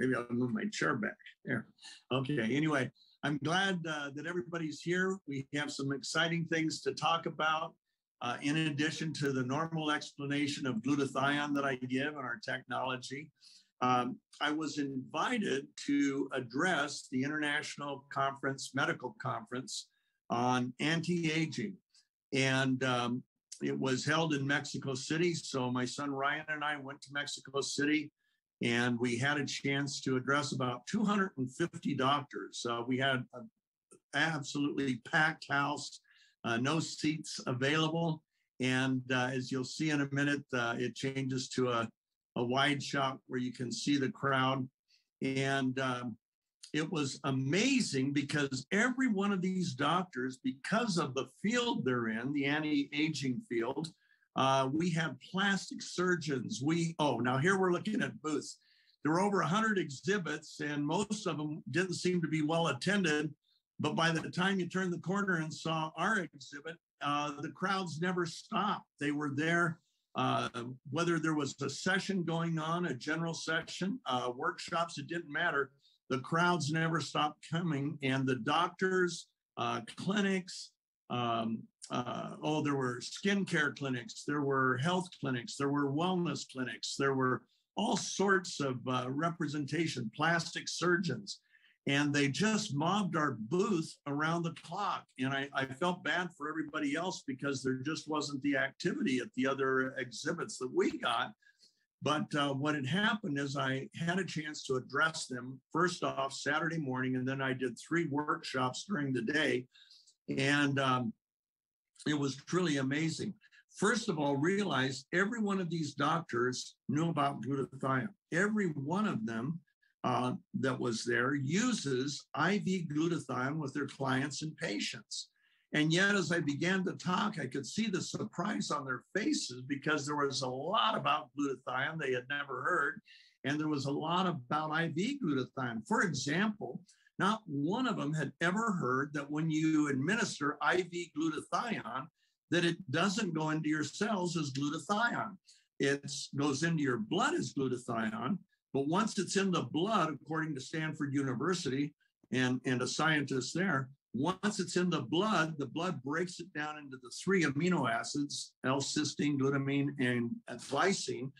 maybe I'll move my chair back there. Okay, anyway, I'm glad that everybody's here. We have some exciting things to talk about. In addition to the normal explanation of glutathione that I give and our technology, I was invited to address the International Medical Conference on Anti-Aging. And it was held in Mexico City. So my son Ryan and I went to Mexico City, and we had a chance to address about 250 doctors. We had an absolutely packed house, no seats available. And as you'll see in a minute, it changes to a wide shot where you can see the crowd. And it was amazing because every one of these doctors, because of the field they're in, the anti-aging field, we have plastic surgeons. Now here we're looking at booths. There were over 100 exhibits, and most of them didn't seem to be well attended. But by the time you turned the corner and saw our exhibit, the crowds never stopped. They were there, whether there was a session going on, a general session, workshops, it didn't matter. The crowds never stopped coming, and the doctors, clinics, there were skincare clinics, there were health clinics, there were wellness clinics, there were all sorts of representation, plastic surgeons, and they just mobbed our booth around the clock. And I felt bad for everybody else because there just wasn't the activity at the other exhibits that we got. But what had happened is I had a chance to address them first off Saturday morning, and then I did 3 workshops during the day. And it was truly amazing. First of all, realize every one of these doctors knew about glutathione. Every one of them that was there uses IV glutathione with their clients and patients. And yet, as I began to talk, I could see the surprise on their faces because there was a lot about glutathione they had never heard. And there was a lot about IV glutathione. For example, not one of them had ever heard that when you administer IV glutathione, that it doesn't go into your cells as glutathione. It goes into your blood as glutathione. But once it's in the blood, according to Stanford University and a scientist there, once it's in the blood breaks it down into the 3 amino acids, L-cysteine, glutamine, and glycine.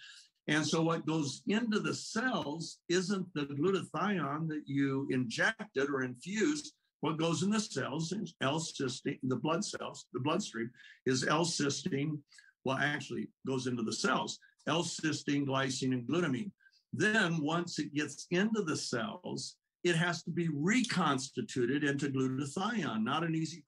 And so what goes into the cells isn't the glutathione that you injected or infused. What goes in the cells is L-cysteine, the blood cells, the bloodstream is L-cysteine. Well, actually goes into the cells, L-cysteine, glycine, and glutamine. Then once it gets into the cells, it has to be reconstituted into glutathione, not an easy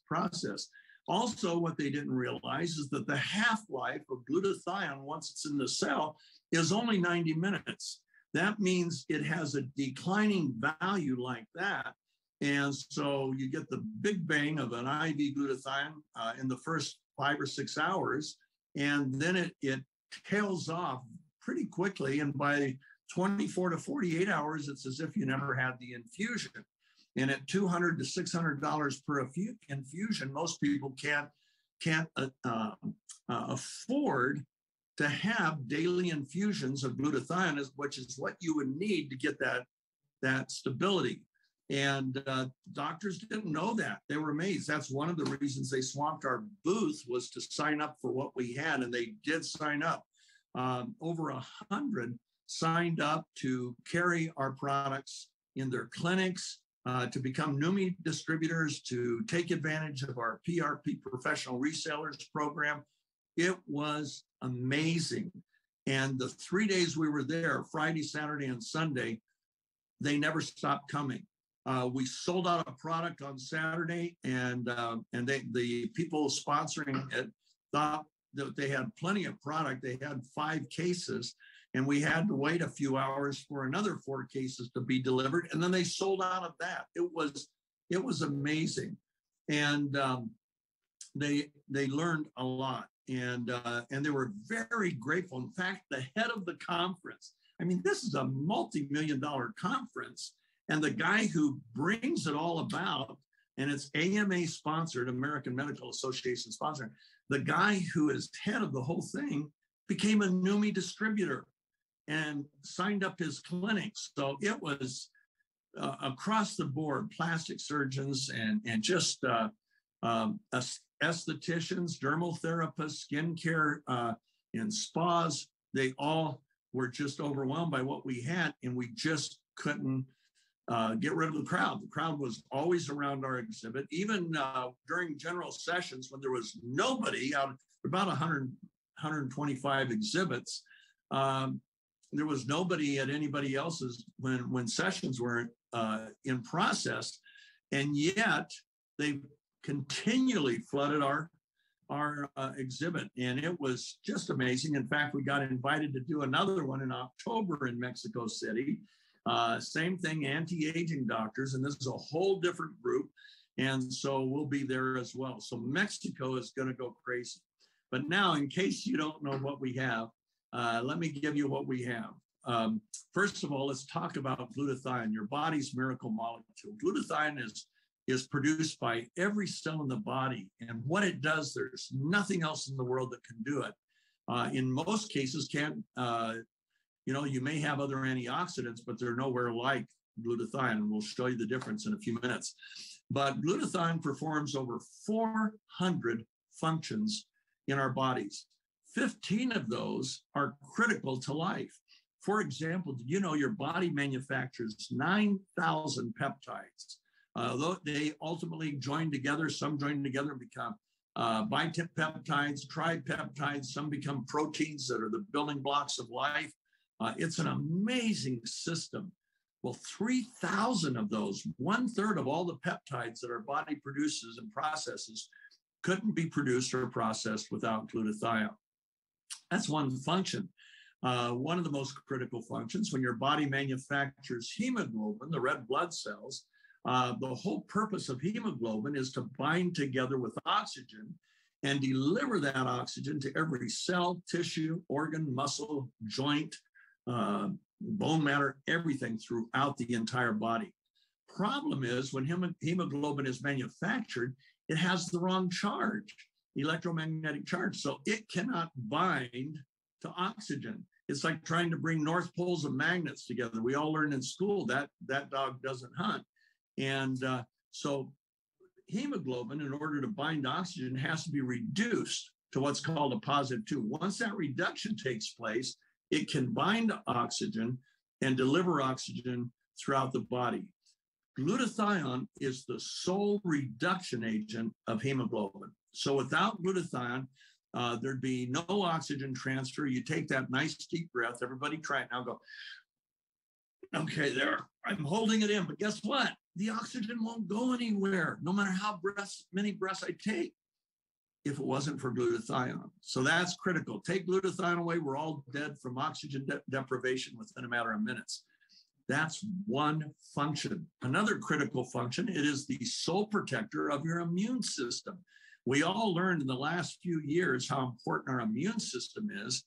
process. Also, what they didn't realize is that the half-life of glutathione, once it's in the cell, is only 90 minutes. That means it has a declining value like that. And so you get the big bang of an IV glutathione in the first 5 or 6 hours, and then it tails off pretty quickly. And by 24 to 48 hours, it's as if you never had the infusion. And at $200 to $600 per infusion, most people can't afford to have daily infusions of glutathione, which is what you would need to get that stability. And doctors didn't know that. They were amazed. That's one of the reasons they swamped our booth, was to sign up for what we had, and they did sign up. Over 100 signed up to carry our products in their clinics, to become NUMMI distributors, to take advantage of our PRP professional resellers program. It was amazing. And the 3 days we were there, Friday, Saturday, and Sunday, they never stopped coming. We sold out a product on Saturday, and the people sponsoring it thought that they had plenty of product. They had 5 cases, and we had to wait a few hours for another 4 cases to be delivered. And then they sold out of that. It was amazing. And they learned a lot, and they were very grateful. In fact, the head of the conference, I mean, this is a multi-million-dollar conference, and the guy who brings it all about, and it's AMA sponsored, American Medical Association sponsored, the guy who is head of the whole thing became a NUMMI distributor. and signed up his clinics. So it was across the board, plastic surgeons and just estheticians, dermal therapists, skincare, and spas. They all were just overwhelmed by what we had, and we just couldn't get rid of the crowd. The crowd was always around our exhibit, even during general sessions when there was nobody out of about 125 exhibits. There was nobody at anybody else's when sessions were in process, and yet they continually flooded our exhibit, and it was just amazing. In fact, we got invited to do another one in October in Mexico City. Same thing, anti-aging doctors, and this is a whole different group, and so we'll be there as well. So Mexico is going to go crazy. But now, in case you don't know what we have, let me give you what we have. First of all, let's talk about glutathione, your body's miracle molecule. Glutathione is produced by every cell in the body. And what it does, there's nothing else in the world that can do it. In most cases, you may have other antioxidants, but they're nowhere like glutathione. And we'll show you the difference in a few minutes. But glutathione performs over 400 functions in our bodies. 15 of those are critical to life. For example, your body manufactures 9,000 peptides. They ultimately join together. Some join together and become bipeptides, tripeptides. Some become proteins that are the building blocks of life. It's an amazing system. Well, 3,000 of those, 1/3 of all the peptides that our body produces and processes, couldn't be produced or processed without glutathione. That's one function. One of the most critical functions, when your body manufactures hemoglobin, the red blood cells, the whole purpose of hemoglobin is to bind together with oxygen and deliver that oxygen to every cell, tissue, organ, muscle, joint, bone matter, everything throughout the entire body. Problem is, when hemoglobin is manufactured, it has the wrong charge, electromagnetic charge, so it cannot bind to oxygen. It's like trying to bring north poles of magnets together. We all learned in school that dog doesn't hunt. And so hemoglobin, in order to bind oxygen, has to be reduced to what's called a +2. Once that reduction takes place, it can bind oxygen and deliver oxygen throughout the body. Glutathione is the sole reduction agent of hemoglobin. So without glutathione, there'd be no oxygen transfer. You take that nice deep breath. Everybody try it now. Go. Okay, there. I'm holding it in, but guess what? The oxygen won't go anywhere, no matter how many breaths I take, if it wasn't for glutathione. So that's critical. Take glutathione away, we're all dead from oxygen deprivation within a matter of minutes. That's one function. Another critical function, it is the sole protector of your immune system. We all learned in the last few years how important our immune system is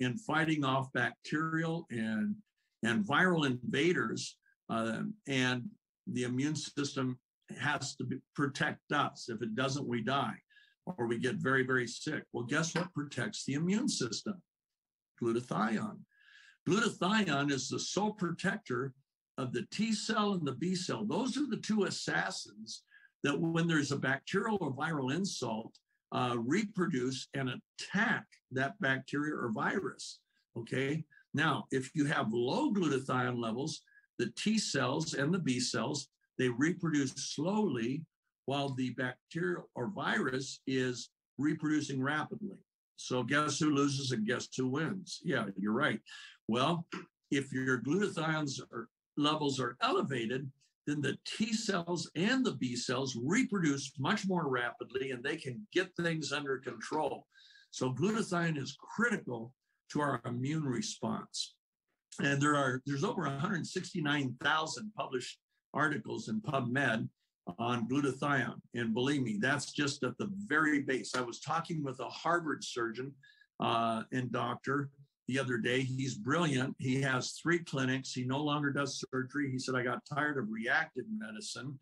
in fighting off bacterial and viral invaders. And the immune system has to protect us. If it doesn't, we die or we get very, very sick. Well, guess what protects the immune system? Glutathione. Glutathione is the sole protector of the T cell and the B cell. Those are the two assassins that, when there's a bacterial or viral insult, reproduce and attack that bacteria or virus. Okay. Now, if you have low glutathione levels, the T cells and the B cells, they reproduce slowly while the bacteria or virus is reproducing rapidly. So guess who loses and guess who wins? Yeah, you're right. Well, if your glutathione levels are elevated, then the T cells and the B cells reproduce much more rapidly and they can get things under control. So glutathione is critical to our immune response. And there's over 169,000 published articles in PubMed on glutathione. And believe me, that's just at the very base. I was talking with a Harvard surgeon and doctor the other day. He's brilliant. He has 3 clinics. He no longer does surgery. He said, I got tired of reactive medicine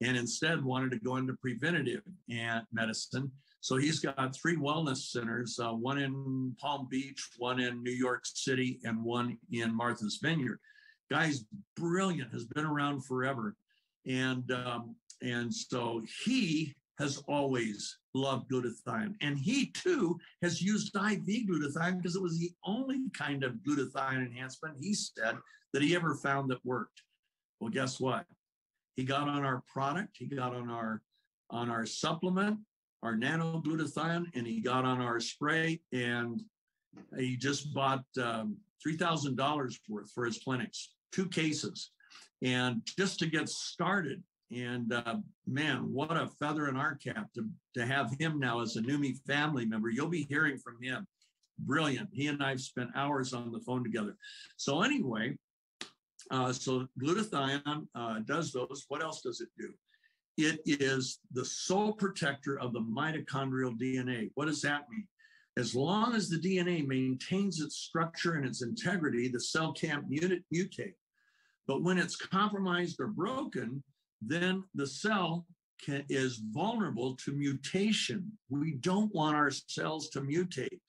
and instead wanted to go into preventative medicine. So he's got 3 wellness centers, one in Palm Beach, one in New York City, and one in Martha's Vineyard. Guy's brilliant, has been around forever. And so he has always loved glutathione. And he too has used IV glutathione because it was the only kind of glutathione enhancement, he said, that he ever found that worked. Well, guess what? He got on our product, he got on our supplement, our nanoglutathione, and he got on our spray, and he just bought $3,000 worth for his clinics, 2 cases, and just to get started. And man, what a feather in our cap to have him now as a NUMMI family member. You'll be hearing from him. Brilliant. He and I've spent hours on the phone together. So anyway, so glutathione does those. What else does it do? It is the sole protector of the mitochondrial DNA. What does that mean? As long as the DNA maintains its structure and its integrity, the cell can't mutate. But when it's compromised or broken, then the cell is vulnerable to mutation. We don't want our cells to mutate.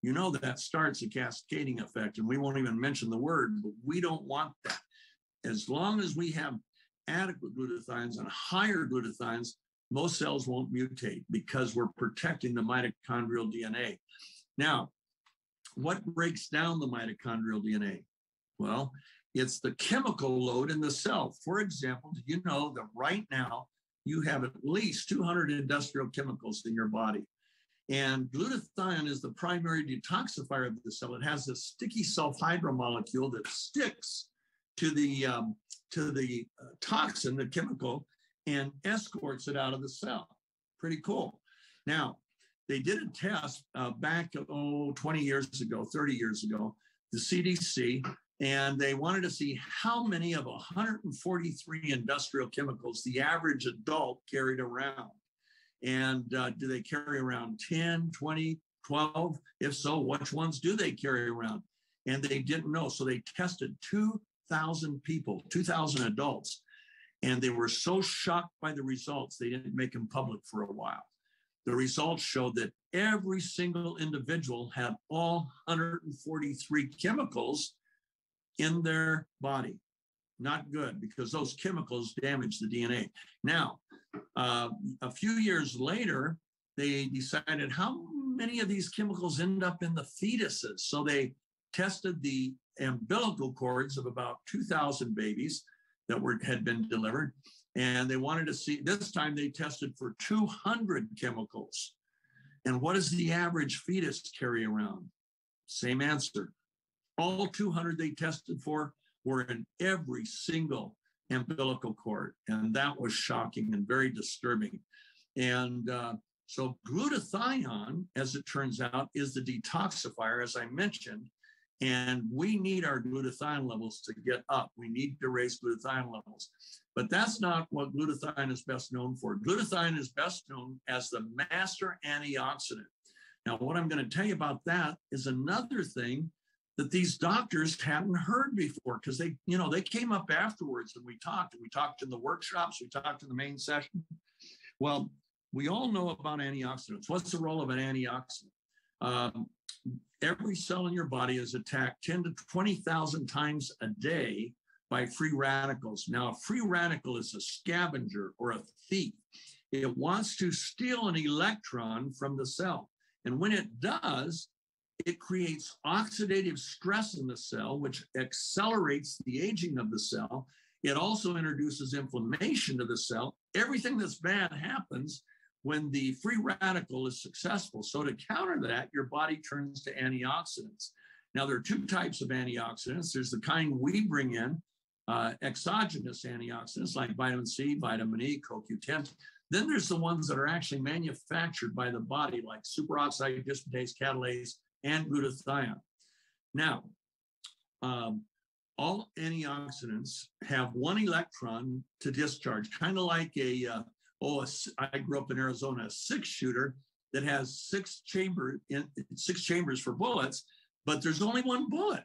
You know, that starts a cascading effect, and we won't even mention the word, but we don't want that. As long as we have adequate glutathiones and higher glutathiones, most cells won't mutate because we're protecting the mitochondrial DNA. Now, what breaks down the mitochondrial DNA? Well, it's the chemical load in the cell. For example, do you know that right now you have at least 200 industrial chemicals in your body? And glutathione is the primary detoxifier of the cell. It has a sticky sulfhydryl molecule that sticks to the toxin, the chemical, and escorts it out of the cell. Pretty cool. Now, they did a test back, 20 years ago, 30 years ago, the CDC, and they wanted to see how many of 143 industrial chemicals the average adult carried around. And do they carry around 10, 20, 12? If so, which ones do they carry around? And they didn't know. So they tested 2,000 people, 2,000 adults. And they were so shocked by the results, they didn't make them public for a while. The results showed that every single individual had all 143 chemicals in their body. Not good, because those chemicals damage the DNA. Now, a few years later, they decided how many of these chemicals end up in the fetuses. So they tested the umbilical cords of about 2,000 babies that had been delivered. And they wanted to see, this time they tested for 200 chemicals. And what does the average fetus carry around? Same answer. All 200 they tested for were in every single umbilical cord. And that was shocking and very disturbing. And so glutathione, as it turns out, is the detoxifier, as I mentioned. And we need our glutathione levels to get up. We need to raise glutathione levels. But that's not what glutathione is best known for. Glutathione is best known as the master antioxidant. Now, what I'm going to tell you about that is another thing that these doctors hadn't heard before, because they came up afterwards and we talked in the workshops, we talked in the main session. Well, we all know about antioxidants. What's the role of an antioxidant? Every cell in your body is attacked 10 to 20,000 times a day by free radicals. Now, a free radical is a scavenger or a thief. It wants to steal an electron from the cell. And when it does, it creates oxidative stress in the cell, which accelerates the aging of the cell. It also introduces inflammation to the cell. Everything that's bad happens when the free radical is successful. So to counter that, your body turns to antioxidants. Now, there are 2 types of antioxidants. There's the kind we bring in, exogenous antioxidants like vitamin C, vitamin E, CoQ10. Then there's the ones that are actually manufactured by the body, like superoxide dismutase, catalase, and glutathione. Now, all antioxidants have 1 electron to discharge, kind of like I grew up in Arizona, a 6-shooter that has 6 chambers for bullets, but there's only 1 bullet.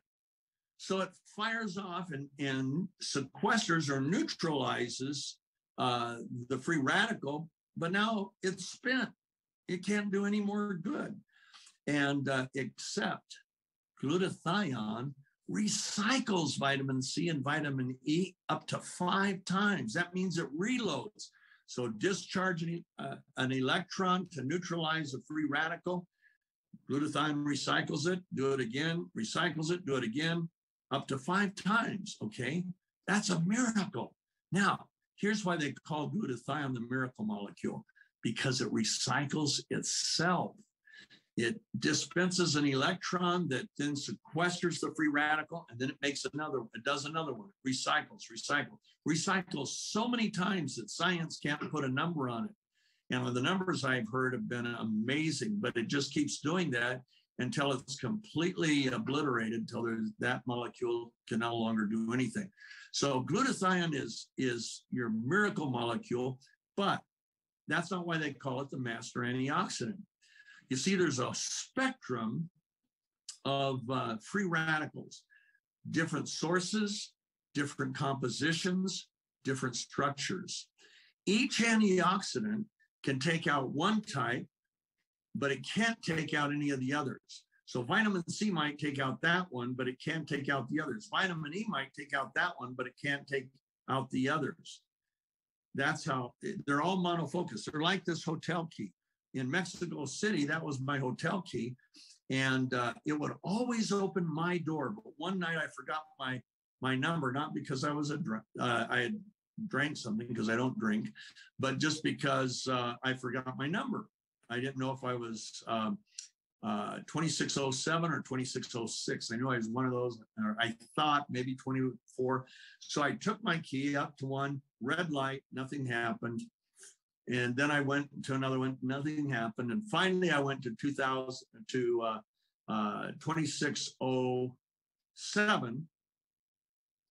So it fires off and sequesters or neutralizes the free radical, but now it's spent. It can't do any more good. And except glutathione recycles vitamin C and vitamin E up to 5 times. That means it reloads. So discharging an electron to neutralize a free radical, glutathione recycles it, do it again, recycles it, do it again, up to 5 times, okay? That's a miracle. Now, here's why they call glutathione the miracle molecule, because it recycles itself. It dispenses an electron that then sequesters the free radical, and then it makes another, it does another one, recycles so many times that science can't put a number on it. And the numbers I've heard have been amazing, but it just keeps doing that until it's completely obliterated, until that molecule can no longer do anything. So glutathione is your miracle molecule, but that's not why they call it the master antioxidant. You see, there's a spectrum of free radicals, different sources, different compositions, different structures. Each antioxidant can take out one type, but it can't take out any of the others. So vitamin C might take out that one, but it can't take out the others. Vitamin E might take out that one, but it can't take out the others. That's how they're all monofocus. They're like this hotel key. In Mexico City, that was my hotel key, and it would always open my door. But one night I forgot my number, not because I was I had drank something, because I don't drink, but just because I forgot my number. I didn't know if I was 2607 or 2606. I knew I was one of those, or I thought maybe 24. So I took my key up to one, red light, nothing happened. And then I went to another one, nothing happened. And finally I went to 2607,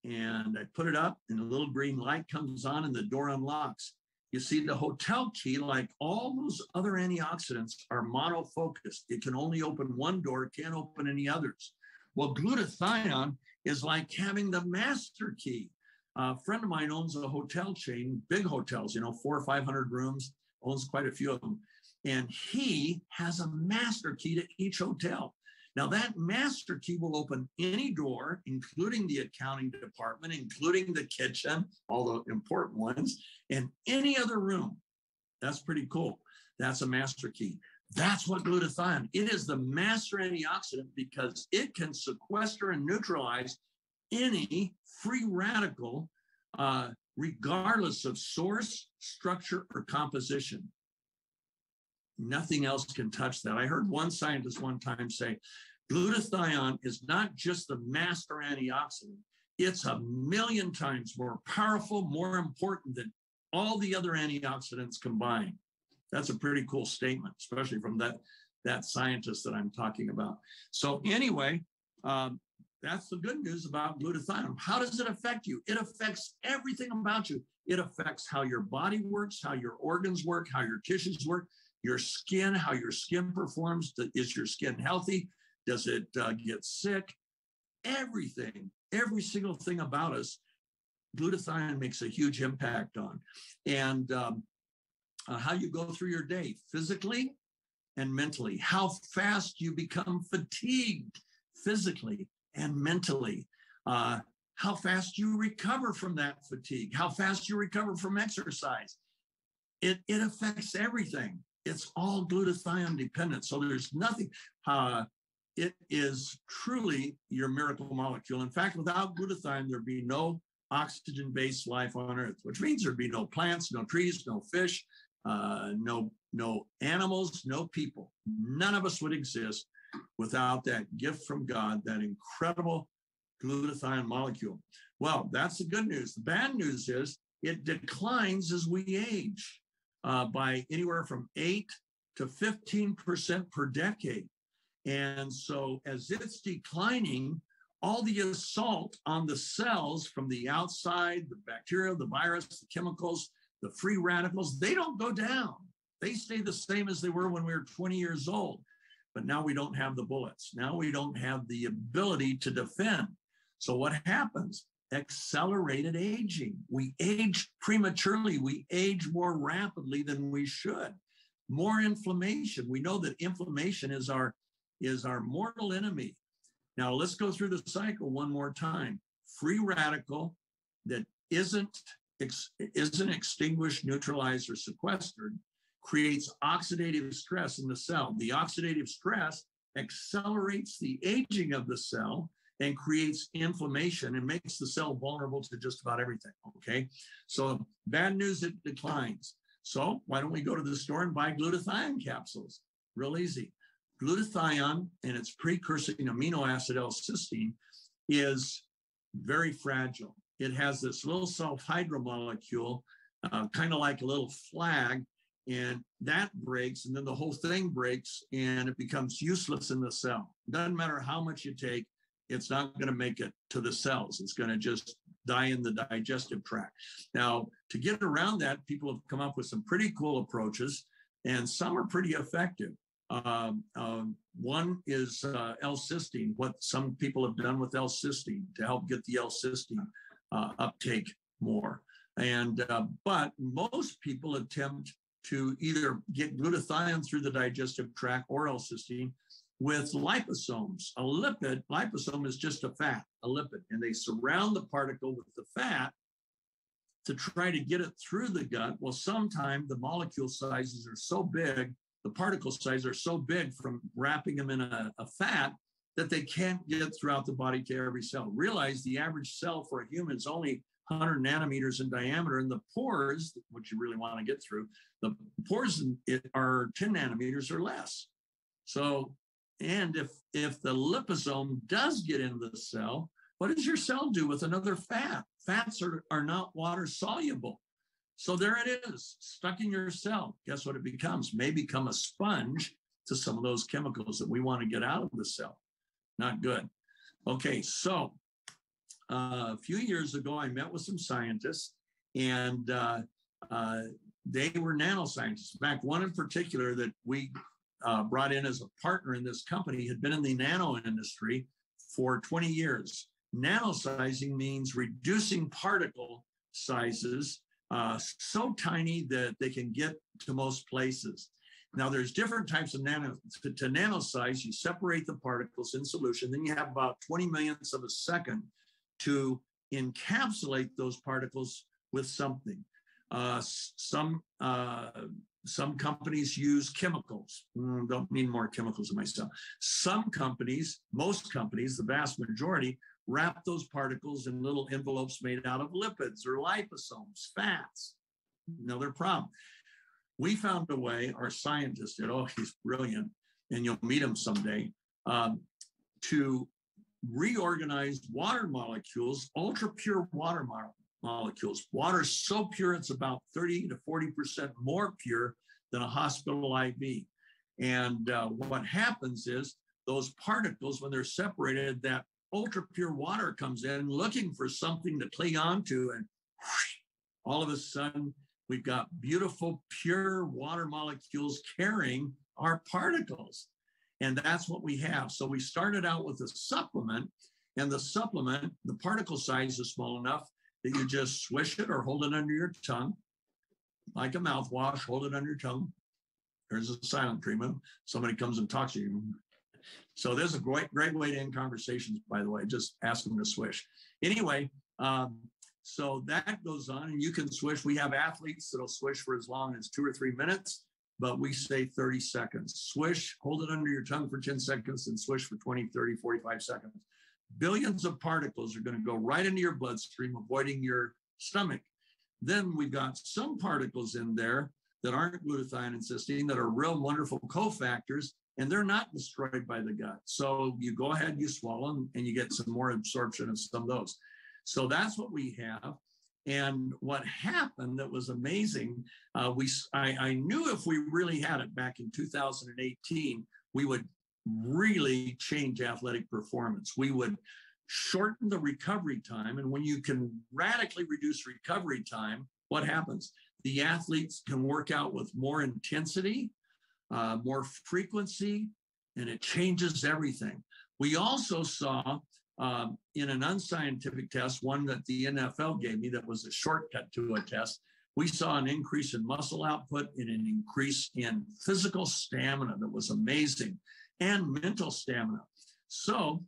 and I put it up, and a little green light comes on and the door unlocks. You see, the hotel key, like all those other antioxidants, are monofocused. It can only open one door, it can't open any others. Well, glutathione is like having the master key. A friend of mine owns a hotel chain, big hotels, 400 or 500 rooms, owns quite a few of them. And he has a master key to each hotel. Now that master key will open any door, including the accounting department, including the kitchen, all the important ones, and any other room. That's pretty cool. That's a master key. That's what glutathione, it is the master antioxidant because it can sequester and neutralize any free radical, regardless of source, structure, or composition. Nothing else can touch that. I heard one scientist one time say, glutathione is not just the master antioxidant, it's 1,000,000 times more powerful, more important than all the other antioxidants combined. That's a pretty cool statement, especially from that scientist that I'm talking about. So anyway, that's the good news about glutathione. How does it affect you? It affects everything about you. It affects how your body works, how your organs work, how your tissues work, your skin, how your skin performs. Is your skin healthy? Does it get sick? Everything, every single thing about us, glutathione makes a huge impact on. And how you go through your day, physically and mentally, how fast you become fatigued physically and mentally, how fast you recover from that fatigue, how fast you recover from exercise. It affects everything. It's all glutathione dependent. So there's nothing, it is truly your miracle molecule. In fact, without glutathione, there'd be no oxygen-based life on Earth, which means there'd be no plants, no trees, no fish, no animals, no people. None of us would exist without that gift from God, that incredible glutathione molecule. Well, that's the good news. The bad news is it declines as we age by anywhere from 8 to 15% per decade. And so as it's declining, all the assault on the cells from the outside, the bacteria, the virus, the chemicals, the free radicals, they don't go down. They stay the same as they were when we were 20 years old. But now we don't have the bullets. Now we don't have the ability to defend. So what happens? Accelerated aging. We age prematurely. We age more rapidly than we should. more inflammation. We know that inflammation is our mortal enemy. Now let's go through the cycle one more time. Free radical that isn't extinguished, neutralized, or sequestered creates oxidative stress in the cell. The oxidative stress accelerates the aging of the cell and creates inflammation and makes the cell vulnerable to just about everything, okay? So bad news, it declines. So why don't we go to the store and buy glutathione capsules? Real easy. Glutathione and its precursing amino acid L-cysteine is very fragile. It has this little self-hydromolecule, kind of like a little flag, and that breaks, and then the whole thing breaks, and it becomes useless in the cell. It doesn't matter how much you take, it's not going to make it to the cells. It's going to just die in the digestive tract. Now, to get around that, people have come up with some pretty cool approaches, and some are pretty effective. One is L-cysteine, what some people have done with L-cysteine to help get the L-cysteine uptake more. And but most people attempt to either get glutathione through the digestive tract or L-cysteine with liposomes. A lipid, liposome is just a fat, a lipid, and they surround the particle with the fat to try to get it through the gut. Well, sometimes the molecule sizes are so big, the particle sizes are so big from wrapping them in a fat that they can't get throughout the body to every cell. Realize the average cell for a human is only 100 nanometers in diameter, and the pores, which you really want to get through, the pores are 10 nanometers or less. So, and if the liposome does get into the cell, what does your cell do with another fat? Fats are not water soluble. So there it is, stuck in your cell. Guess what it becomes? May become a sponge to some of those chemicals that we want to get out of the cell. Not good. Okay, so a few years ago, I met with some scientists, and they were nanoscientists. In fact, one in particular that we brought in as a partner in this company had been in the nano industry for 20 years. Nanosizing means reducing particle sizes so tiny that they can get to most places. Now, there's different types of to nanosize. You separate the particles in solution, then you have about 20 millionths of a second to encapsulate those particles with something. Some companies use chemicals. Don't need more chemicals in myself. Some companies, most companies, the vast majority, wrap those particles in little envelopes made out of lipids or liposomes, fats. Another problem. We found a way, our scientist did, oh, he's brilliant, and you'll meet him someday, to reorganize water molecules, ultra pure water molecules. Water is so pure, it's about 30 to 40% more pure than a hospital IV. And what happens is those particles, when they're separated, that ultra pure water comes in looking for something to cling onto, and all of a sudden we've got beautiful pure water molecules carrying our particles. And that's what we have. So we started out with a supplement, and the supplement, the particle size is small enough that you just swish it or hold it under your tongue, like a mouthwash, hold it under your tongue. There's a silent treatment. Somebody comes and talks to you. So there's a great way to end conversations, by the way, just ask them to swish. Anyway, so that goes on, and you can swish. We have athletes that'll swish for as long as 2 or 3 minutes, but we say 30 seconds. Swish, hold it under your tongue for 10 seconds, and swish for 20, 30, 45 seconds. Billions of particles are going to go right into your bloodstream, avoiding your stomach. Then we've got some particles in there that aren't glutathione and cysteine that are real wonderful cofactors, and they're not destroyed by the gut. So you go ahead, you swallow them, and you get some more absorption of some of those. So that's what we have. And what happened that was amazing, I knew if we really had it back in 2018, we would really change athletic performance. We would shorten the recovery time. And when you can radically reduce recovery time, what happens? The athletes can work out with more intensity, more frequency, and it changes everything. We also saw in an unscientific test, one that the NFL gave me that was a shortcut to a test, We saw an increase in muscle output and an increase in physical stamina that was amazing, and mental stamina. So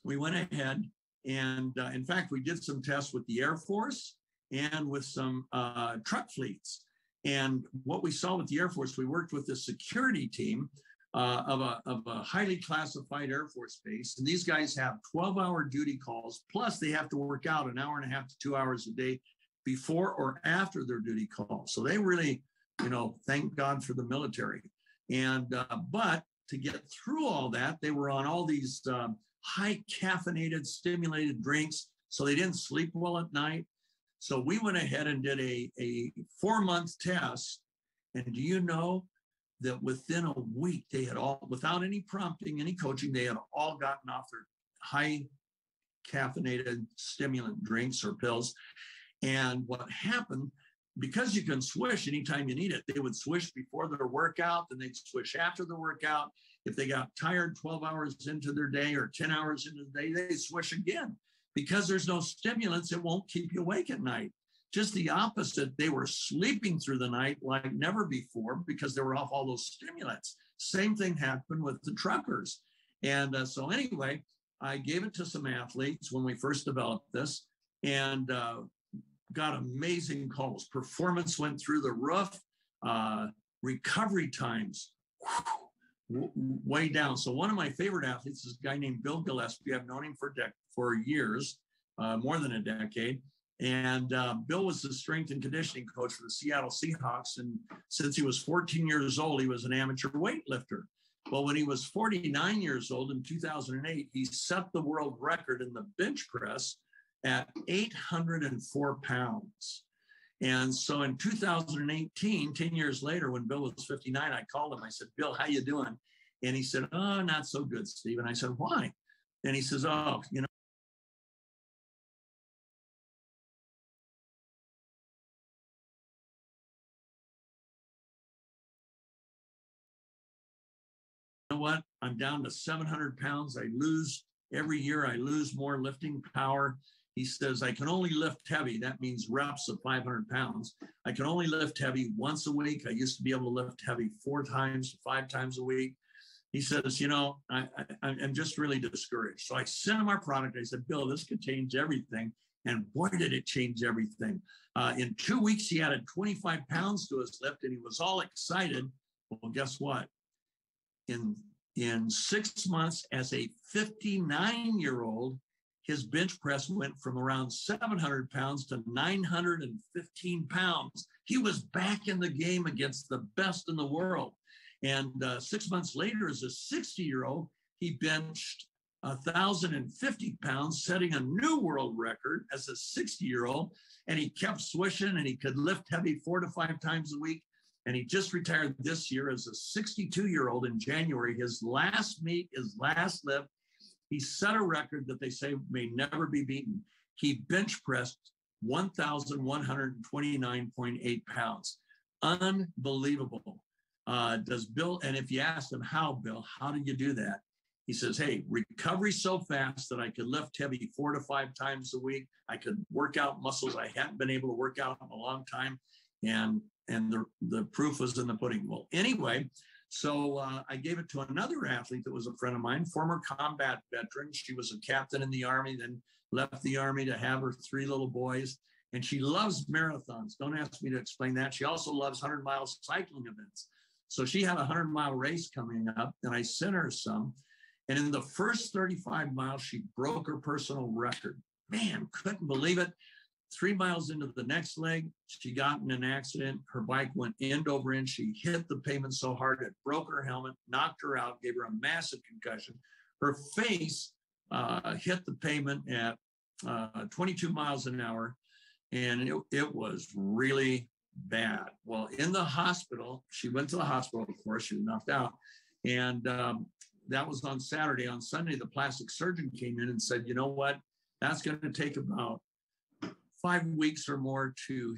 we went ahead and, in fact, we did some tests with the Air Force and with some truck fleets. And what we saw with the Air Force, we worked with the security team of a highly classified Air Force base. And these guys have 12-hour duty calls, plus they have to work out an hour and a half to 2 hours a day before or after their duty call. So they really, thank God for the military. And, but to get through all that, they were on all these high caffeinated, stimulated drinks. So they didn't sleep well at night. So we went ahead and did a 4-month test. And do you know that within a week, they had all, without any prompting, any coaching, they had all gotten off their high caffeinated stimulant drinks or pills. And what happened, because you can swish anytime you need it, they would swish before their workout, then they'd swish after the workout. If they got tired 12 hours into their day or 10 hours into the day, they swish again. Because there's no stimulants, it won't keep you awake at night. Just the opposite, they were sleeping through the night like never before because they were off all those stimulants. Same thing happened with the truckers. And so anyway, I gave it to some athletes when we first developed this, and got amazing calls. Performance went through the roof. Recovery times, way down. So one of my favorite athletes is a guy named Bill Gillespie. I've known him for years, more than a decade. And Bill was the strength and conditioning coach for the Seattle Seahawks. And since he was 14 years old, he was an amateur weightlifter. Well, when he was 49 years old in 2008, he set the world record in the bench press at 804 pounds. And so in 2018, 10 years later, when Bill was 59, I called him. I said, Bill, how you doing? And he said, oh, not so good, Steve. And I said, why? And he says, oh, what? I'm down to 700 pounds. I lose every year. I lose more lifting power. He says, I can only lift heavy. That means reps of 500 pounds. I can only lift heavy once a week. I used to be able to lift heavy 4 times, 5 times a week. He says, I'm just really discouraged. So I sent him our product. I said, Bill, this could change everything. And boy, did it change everything. In 2 weeks, he added 25 pounds to his lift, and he was all excited. Well, guess what? In 6 months, as a 59-year-old, his bench press went from around 700 pounds to 915 pounds. He was back in the game against the best in the world. And 6 months later, as a 60-year-old, he benched 1,050 pounds, setting a new world record as a 60-year-old. And he kept swishing, and he could lift heavy 4 to 5 times a week. And he just retired this year as a 62-year-old in January. His last meet, his last lift, he set a record that they say may never be beaten. He bench pressed 1,129.8 pounds. Unbelievable. Does Bill, and if you ask him how, Bill, how did you do that? He says, hey, recovery so fast that I could lift heavy 4 to 5 times a week. I could work out muscles I hadn't been able to work out in a long time. And the proof was in the pudding. Well, anyway, so I gave it to another athlete that was a friend of mine, former combat veteran. She was a captain in the Army, then left the Army to have her 3 little boys. And she loves marathons. Don't ask me to explain that. She also loves 100-mile cycling events. So she had a 100-mile race coming up, and I sent her some. And in the first 35 miles, she broke her personal record. Man, couldn't believe it. 3 miles into the next leg, she got in an accident. Her bike went end over end. She hit the pavement so hard it broke her helmet, knocked her out, gave her a massive concussion. Her face hit the pavement at 22 miles an hour, and it was really bad. Well, in the hospital, she went to the hospital, of course, she was knocked out. And that was on Saturday. On Sunday, the plastic surgeon came in and said, you know what, that's going to take about 5 weeks or more to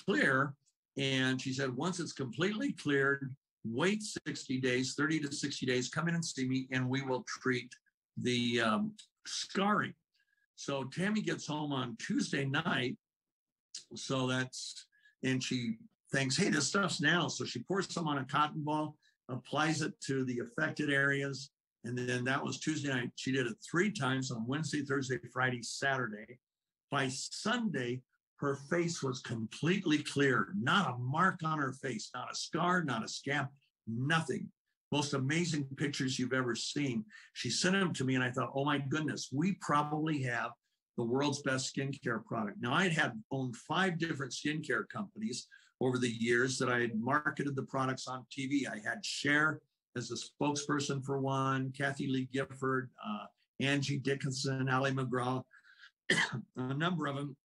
clear. And she said, once it's completely cleared, wait 60 days, 30 to 60 days, come in and see me, and we will treat the scarring. So Tammy gets home on Tuesday night. So that's and she thinks, hey, this stuff's nano. So she pours some on a cotton ball, applies it to the affected areas. And then that was Tuesday night. She did it 3 times on Wednesday, Thursday, Friday, Saturday. By Sunday, her face was completely clear, not a mark on her face, not a scar, not a scab, nothing. Most amazing pictures you've ever seen. She sent them to me, and I thought, oh my goodness, we probably have the world's best skincare product. Now, I had owned 5 different skincare companies over the years that I had marketed the products on TV. I had Cher as a spokesperson for one, Kathy Lee Gifford, Angie Dickinson, Ali McGraw, a number of them.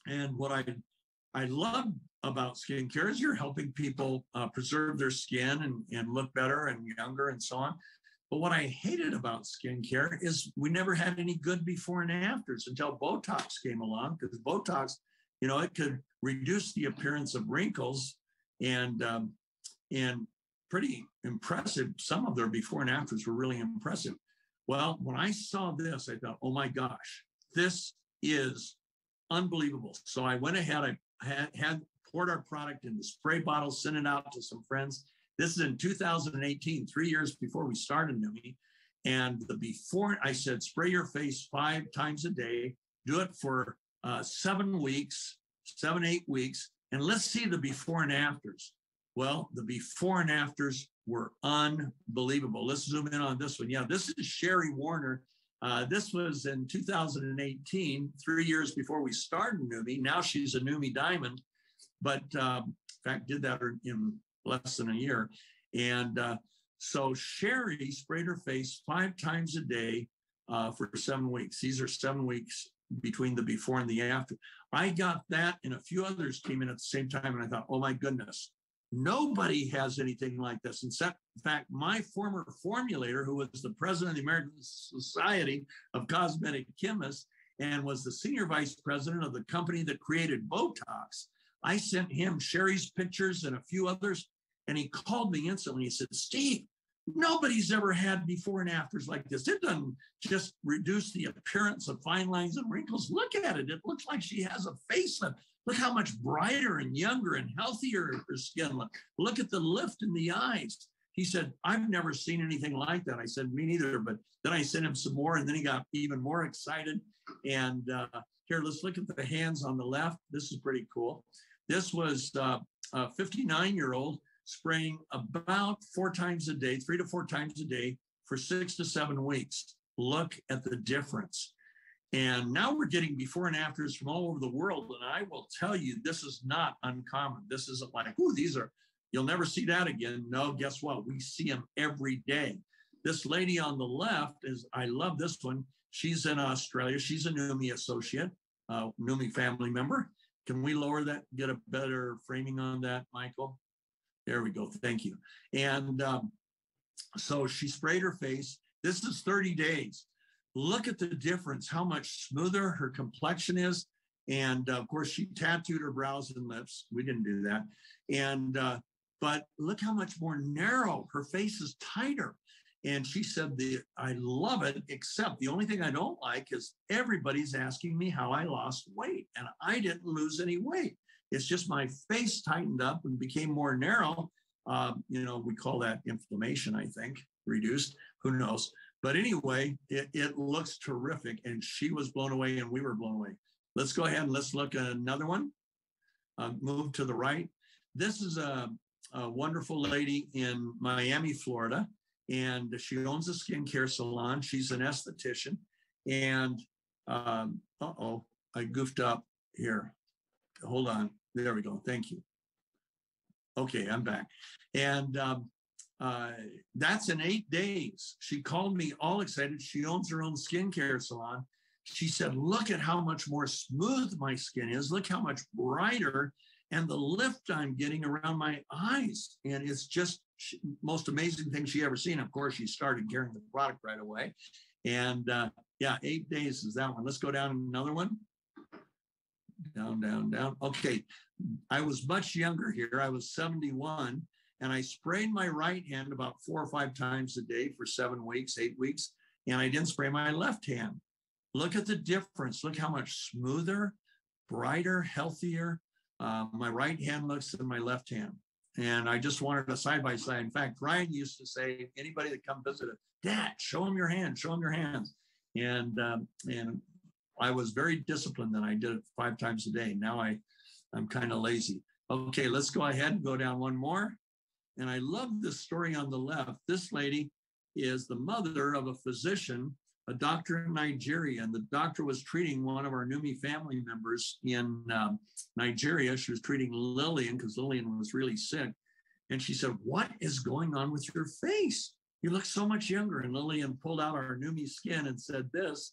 And what I love about skincare is you're helping people preserve their skin and look better and younger and so on. But what I hated about skincare is we never had any good before and afters until Botox came along, because Botox, it could reduce the appearance of wrinkles and pretty impressive. Some of their before and afters were really impressive. Well, when I saw this, I thought, oh my gosh, this is unbelievable. So I went ahead, I had poured our product into spray bottles, sent it out to some friends. This is in 2018, 3 years before we started NuMe. And the before, I said, spray your face 5 times a day, do it for 7 weeks, 8 weeks, and let's see the before and afters. Well, the before and afters were unbelievable. Let's zoom in on this one. Yeah, this is Sherry Warner. This was in 2018, 3 years before we started NuMe. Now she's a NuMe Diamond, but in fact, did that in less than a year. And so Sherry sprayed her face 5 times a day for 7 weeks. These are 7 weeks between the before and the after. I got that, and a few others came in at the same time, and I thought, oh my goodness, nobody has anything like this. In fact, my former formulator, who was the president of the American Society of Cosmetic Chemists and was the senior vice president of the company that created Botox, I sent him Sherry's pictures and a few others, and he called me instantly. He said, Steve, nobody's ever had before and afters like this. It doesn't just reduce the appearance of fine lines and wrinkles. Look at it. It looks like she has a facelift. Look how much brighter and younger and healthier her skin looks. Look at the lift in the eyes. He said, I've never seen anything like that. I said, me neither. But then I sent him some more, and then he got even more excited. And here, let's look at the hands on the left. This is pretty cool. This was a 59-year-old spraying about 4 times a day, 3 to 4 times a day for 6 to 7 weeks. Look at the difference. And now we're getting before and afters from all over the world. And I will tell you, this is not uncommon. This isn't like, oh, you'll never see that again. No, guess what? We see them every day. This lady on the left I love this one. She's in Australia. She's a NuMe associate, NuMe family member. Can we lower that, get a better framing on that, Michael? There we go. Thank you. And so she sprayed her face. This is 30 days. Look at the difference, how much smoother her complexion is. And of course, she tattooed her brows and lips. We didn't do that. And but look how much more narrow. Her face is tighter. And she said, I love it, except the only thing I don't like is everybody's asking me how I lost weight. And I didn't lose any weight. It's just my face tightened up and became more narrow. We call that inflammation, I think, reduced. Who knows? But anyway, it looks terrific. And she was blown away and we were blown away. Let's go ahead and let's look at another one. Move to the right. This is a wonderful lady in Miami, Florida. And she owns a skincare salon. She's an esthetician. And I goofed up here. Hold on. There we go. Thank you. Okay, I'm back. And that's in 8 days. She called me all excited. She owns her own skincare salon. She said, look at how much more smooth my skin is. Look how much brighter and the lift I'm getting around my eyes. And it's just most amazing thing she ever seen. Of course, she started carrying the product right away. And 8 days is that one. Let's go down another one. Down, down, down. Okay. I was much younger here. I was 71, and I sprayed my right hand about 4 or 5 times a day for 7 weeks, 8 weeks, and I didn't spray my left hand. Look at the difference. Look how much smoother, brighter, healthier. My right hand looks at my left hand. And I just wanted a side by side. In fact, Ryan used to say, anybody that come visit, Dad, show them your hands, show them your hands. And I was very disciplined then. I did it 5 times a day. Now I'm kind of lazy. Okay, let's go ahead and go down one more. And I love this story on the left. This lady is the mother of a physician, a doctor in Nigeria. And the doctor was treating one of our NUMMI family members in Nigeria. She was treating Lillian because Lillian was really sick. And she said, what is going on with your face? You look so much younger. And Lillian pulled out our NUMMI skin and said this.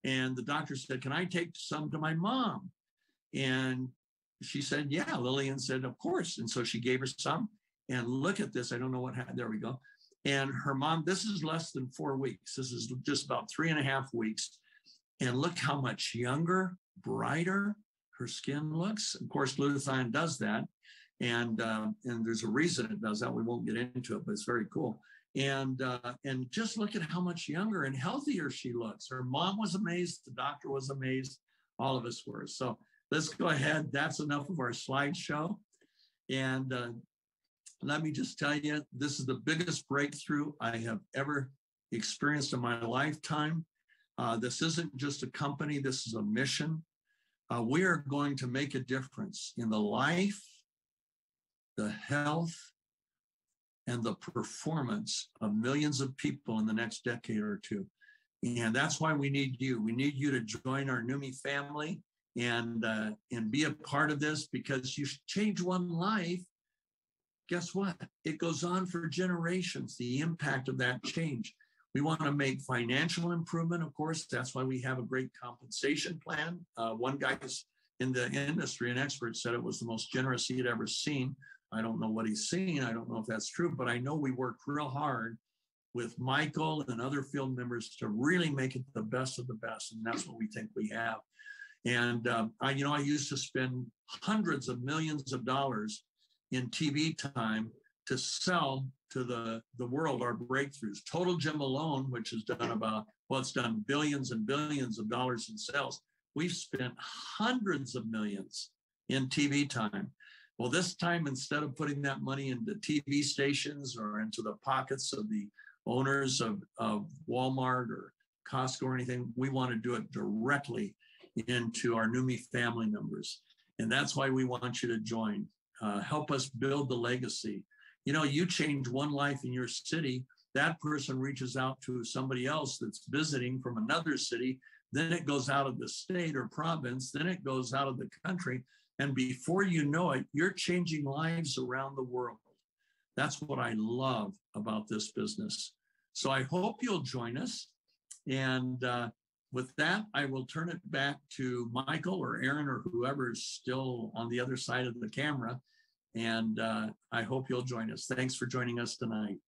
And the doctor said, can I take some to my mom? And she said, yeah. Lillian said, of course. And so she gave her some. And look at this. I don't know what happened. There we go. And her mom, this is less than 4 weeks. This is just about 3.5 weeks. And look how much younger, brighter her skin looks. Of course, glutathione does that. And there's a reason it does that. We won't get into it, but it's very cool. And just look at how much younger and healthier she looks. Her mom was amazed. The doctor was amazed. All of us were. So let's go ahead. That's enough of our slideshow. And let me just tell you, this is the biggest breakthrough I have ever experienced in my lifetime. This isn't just a company. This is a mission. We are going to make a difference in the life, the health, and the performance of millions of people in the next decade or two. And that's why we need you. We need you to join our NUMMI family and be a part of this, because you change one life. Guess what? It goes on for generations, the impact of that change. We want to make financial improvement, of course. That's why we have a great compensation plan. One guy in the industry, an expert, said it was the most generous he had ever seen. I don't know what he's seen. I don't know if that's true, but I know we worked real hard with Michael and other field members to really make it the best of the best. And that's what we think we have. And I used to spend hundreds of millions of dollars in TV time to sell to the world our breakthroughs. Total Gym alone, which has done it's done billions and billions of dollars in sales. We've spent hundreds of millions in TV time. Well, this time, instead of putting that money into TV stations or into the pockets of the owners of Walmart or Costco or anything, we want to do it directly into our NUMMI family members. And that's why we want you to join. Help us build the legacy. You change one life in your city, that person reaches out to somebody else that's visiting from another city, then it goes out of the state or province, then it goes out of the country. And before you know it, you're changing lives around the world. That's what I love about this business. So I hope you'll join us. And with that, I will turn it back to Michael or Aaron or whoever's still on the other side of the camera. And I hope you'll join us. Thanks for joining us tonight.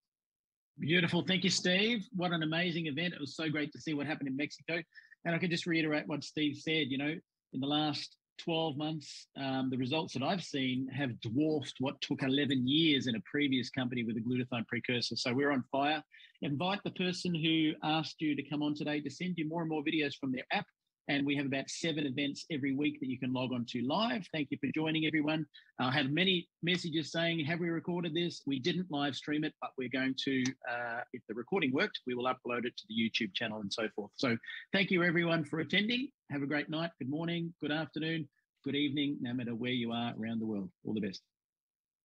Beautiful. Thank you, Steve. What an amazing event. It was so great to see what happened in Mexico. And I can just reiterate what Steve said, in the last 12 months, the results that I've seen have dwarfed what took 11 years in a previous company with a glutathione precursor. So we're on fire. Invite the person who asked you to come on today to send you more and more videos from their app. And we have about 7 events every week that you can log on to live. Thank you for joining, everyone. I had many messages saying, have we recorded this? We didn't live stream it, but we're going to, if the recording worked, we will upload it to the YouTube channel and so forth. So thank you, everyone, for attending. Have a great night. Good morning, good afternoon, good evening, no matter where you are around the world. All the best.